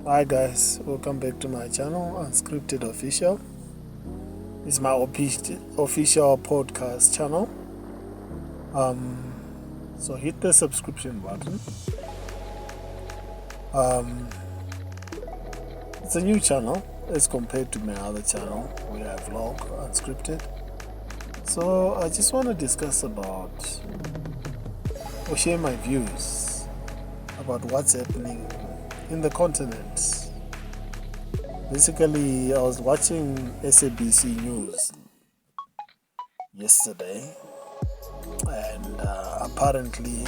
Hi guys, welcome back to my channel, Unscripted Official. It's my official podcast channel. So hit the subscription button. It's a new channel as compared to my other channel where I vlog unscripted. So I just want to discuss about or share my views about what's happening in the continent. Basically, I was watching SABC News yesterday, and apparently,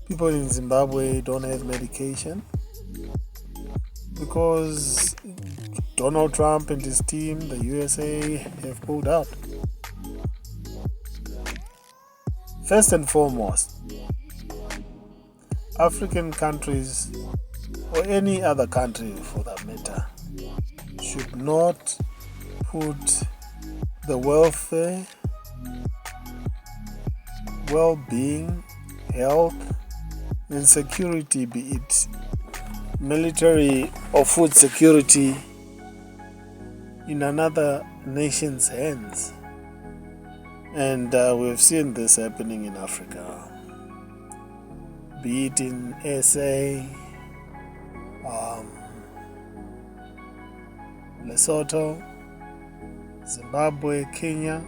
people in Zimbabwe don't have medication because Donald Trump and his team, the USA, have pulled out. First and foremost, African countries, or any other country for that matter, should not put the welfare, well-being, health, and security, be it military or food security, in another nation's hands. And we've seen this happening in Africa, be it in SA, Lesotho, Zimbabwe, Kenya.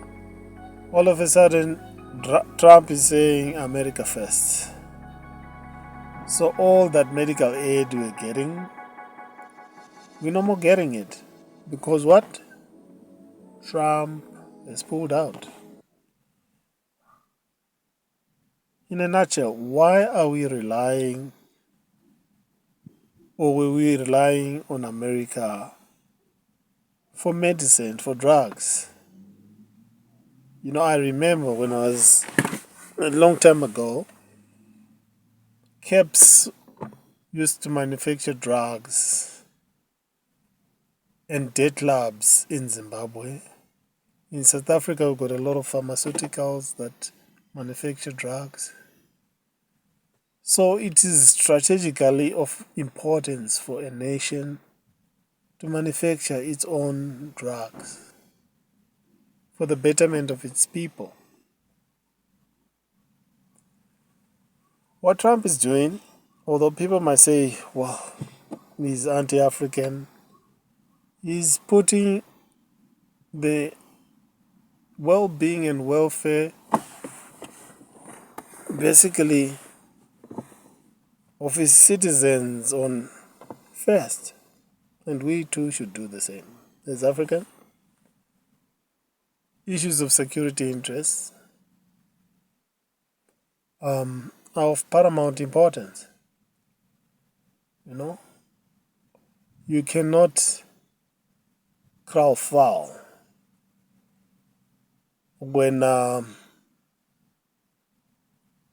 All of a sudden, Trump is saying America first. So all that medical aid we're getting, we're no more getting it. Because what? Trump has pulled out. In a nutshell, why are we relying, or were we relying on America for medicine, for drugs? You know, I remember when I was a long time ago, CAPS used to manufacture drugs and debt labs in Zimbabwe. In South Africa, we've got a lot of pharmaceuticals that manufacture drugs. So it is strategically of importance for a nation to manufacture its own drugs for the betterment of its people. What Trump is doing, although people might say, well, he's anti-African, he's putting the well-being and welfare basically of his citizens on first, and we too should do the same as African. Issues of security interests are of paramount importance. You know, you cannot crow foul when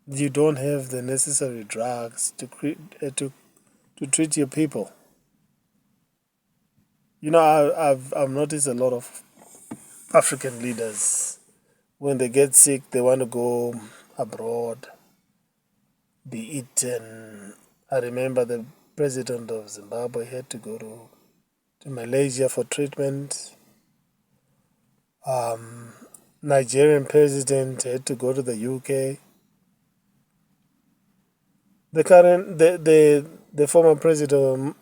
you don't have the necessary drugs to treat your people. You know, I've noticed a lot of African leaders, when they get sick, they want to go abroad, be it, and I remember the president of Zimbabwe had to go to Malaysia for treatment. Nigerian president had to go to the UK. The former president of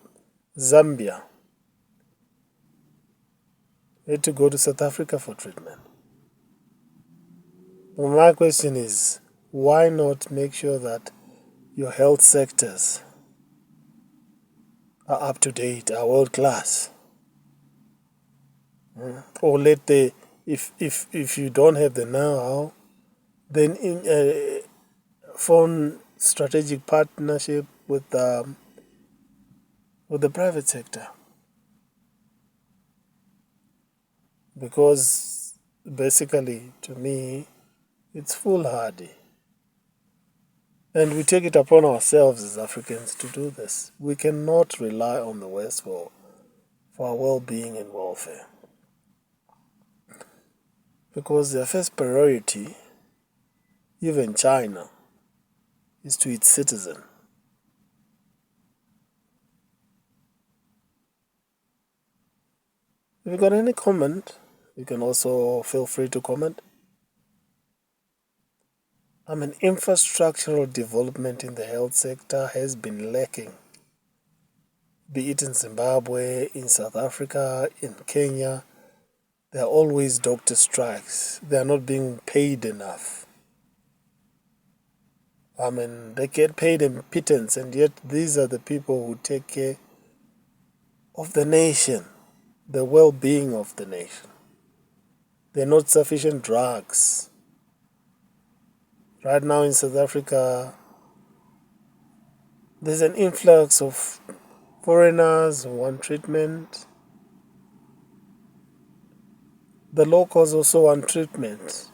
Zambia had to go to South Africa for treatment. But my question is, why not make sure that your health sectors are up to date, are world class? Or if you don't have the know-how, then form strategic partnership with the private sector. Because basically, to me, it's foolhardy. And we take it upon ourselves as Africans to do this. We cannot rely on the West for our well-being and welfare. Because their first priority, even China, is to its citizen. If you got any comment, you can also feel free to comment. Infrastructural development in the health sector has been lacking, be it in Zimbabwe, in South Africa, in Kenya. There are always doctor strikes. They are not being paid enough. They get paid in pittance, and yet these are the people who take care of the nation, the well-being of the nation. There are not sufficient drugs. Right now in South Africa, there's an influx of foreigners who want treatment. The locals also want treatment.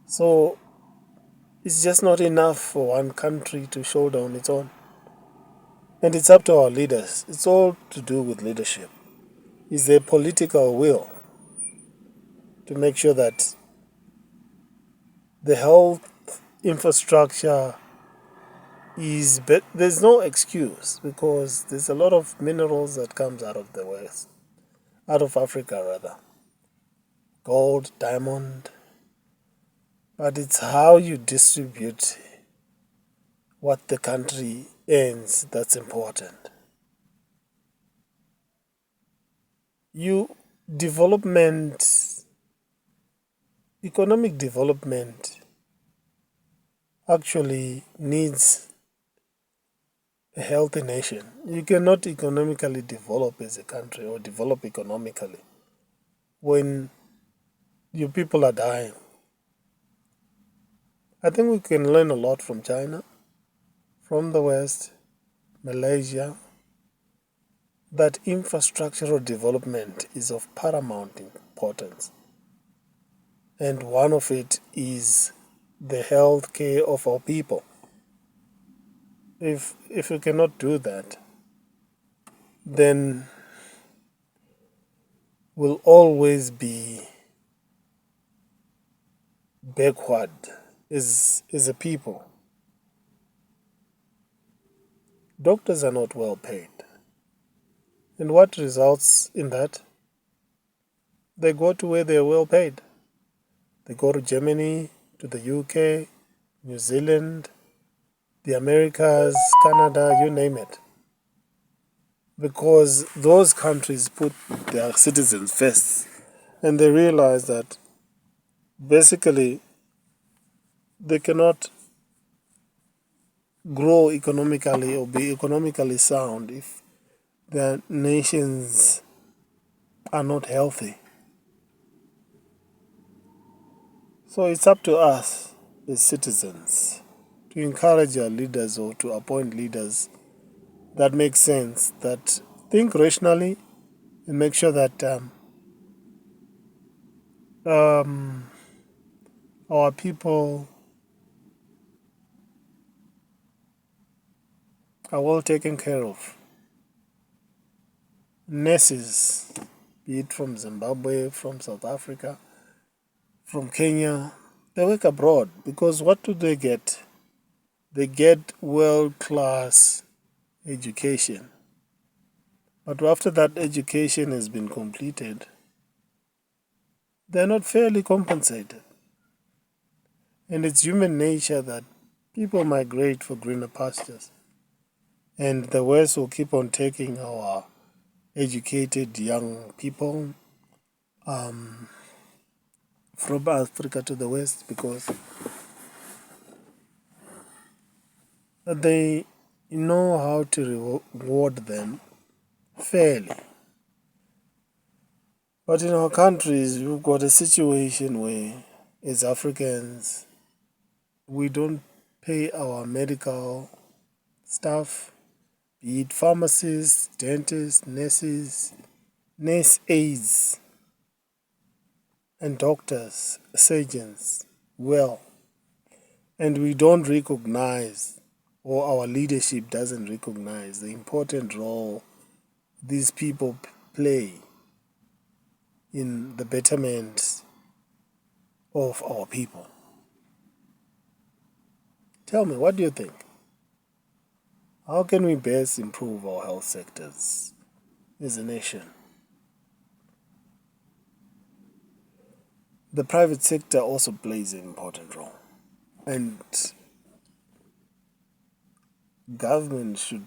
So it's just not enough for one country to shoulder on its own. And it's up to our leaders. It's all to do with leadership. Is there political will to make sure that the health infrastructure is there's no excuse, because there's a lot of minerals that comes out of the West, out of Africa rather. Gold, diamond. But it's how you distribute what the country earns that's important. Economic development actually needs a healthy nation. You cannot economically develop as a country or develop economically when your people are dying. I think we can learn a lot from China, from the West, Malaysia, that infrastructural development is of paramount importance. And one of it is the health care of our people. If we cannot do that, then we'll always be backward as a people. Doctors are not well paid. And what results in that? They go to where they're well paid. They go to Germany, to the UK, New Zealand, the Americas, Canada, you name it. Because those countries put their citizens first, and they realize that basically they cannot grow economically or be economically sound if their nations are not healthy. So it's up to us as citizens to encourage our leaders or to appoint leaders that make sense, that think rationally, and make sure that our people are well taken care of. Nurses, be it from Zimbabwe, from South Africa, from Kenya, they work abroad because what do they get? They get world-class education. But after that education has been completed, they're not fairly compensated. And it's human nature that people migrate for greener pastures. And the West will keep on taking our educated young people from Africa to the West because they know how to reward them fairly. But in our countries, we've got a situation where, as Africans, we don't pay our medical staff, be it pharmacists, dentists, nurses, nurse aides, and doctors, surgeons, well. And we don't recognize, or our leadership doesn't recognize, the important role these people play in the betterment of our people. Tell me, what do you think? How can we best improve our health sectors as a nation? the private sector also plays an important role. And government should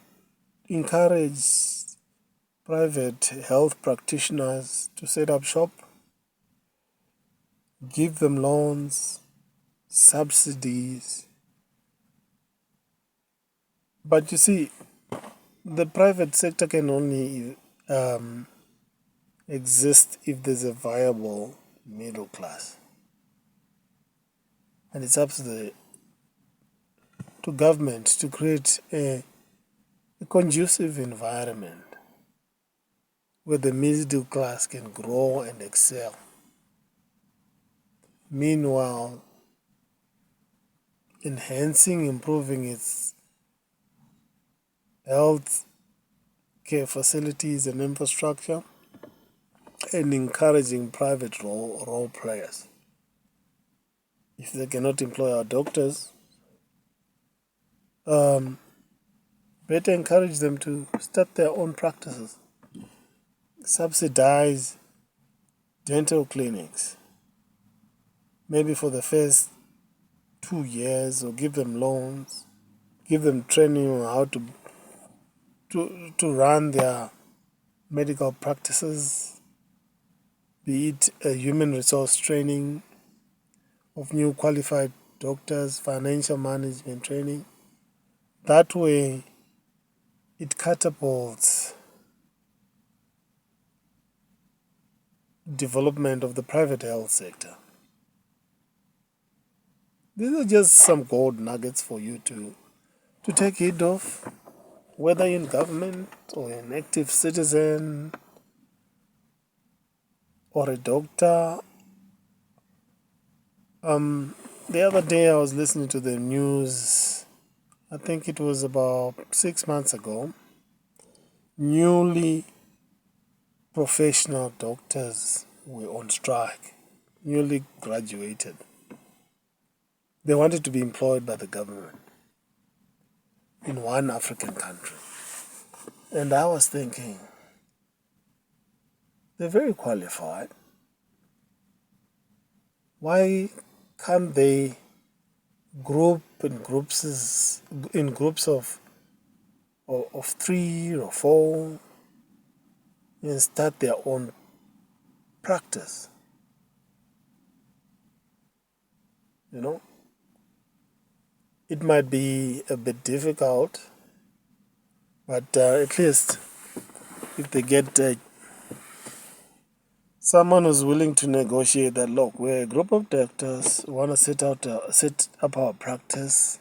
encourage private health practitioners to set up shop, give them loans, subsidies. But you see, the private sector can only exist if there's a viable middle class. And it's up to government to create a conducive environment where the middle class can grow and excel. Meanwhile, enhancing, improving its health care facilities and infrastructure, and encouraging private role players. If they cannot employ our doctors, better encourage them to start their own practices. Subsidize dental clinics, maybe for the first 2 years, or give them loans, give them training on how to run their medical practices, be it a human resource training of new qualified doctors, financial management training. That way, it catapults development of the private health sector. These are just some gold nuggets for you to take heed of, whether in government or an active citizen or a doctor. The other day I was listening to the news, I think it was about 6 months ago. Newly professional doctors were on strike, newly graduated. They wanted to be employed by the government in one African country. And I was thinking, they're very qualified. Why can't they group in groups of 3 or 4 and start their own practice? It might be a bit difficult, but at least if they get someone who's willing to negotiate that, look, we're a group of doctors who want to set up our practice.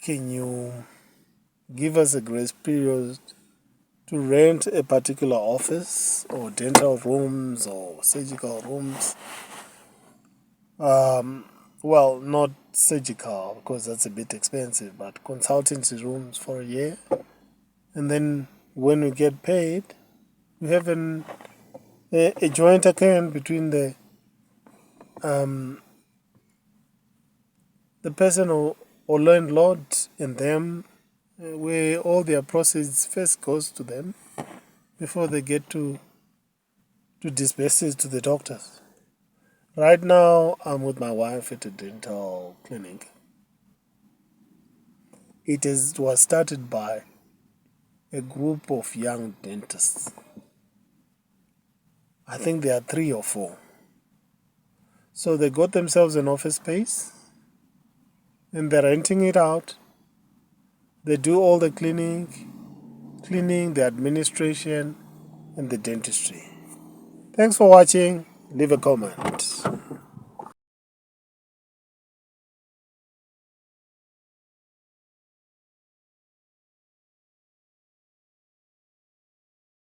Can you give us a grace period to rent a particular office or dental rooms or surgical rooms? Well, not surgical because that's a bit expensive, but consultancy rooms for a year. And then when we get paid, we have a joint account between the person or landlord and them, where all their proceeds first goes to them before they get to disperse it to the doctors. Right now, I'm with my wife at a dental clinic. It was started by a group of young dentists. I think there are 3 or 4. So they got themselves an office space and they're renting it out. They do all the cleaning, the administration, and the dentistry. Thanks for watching. Leave a comment.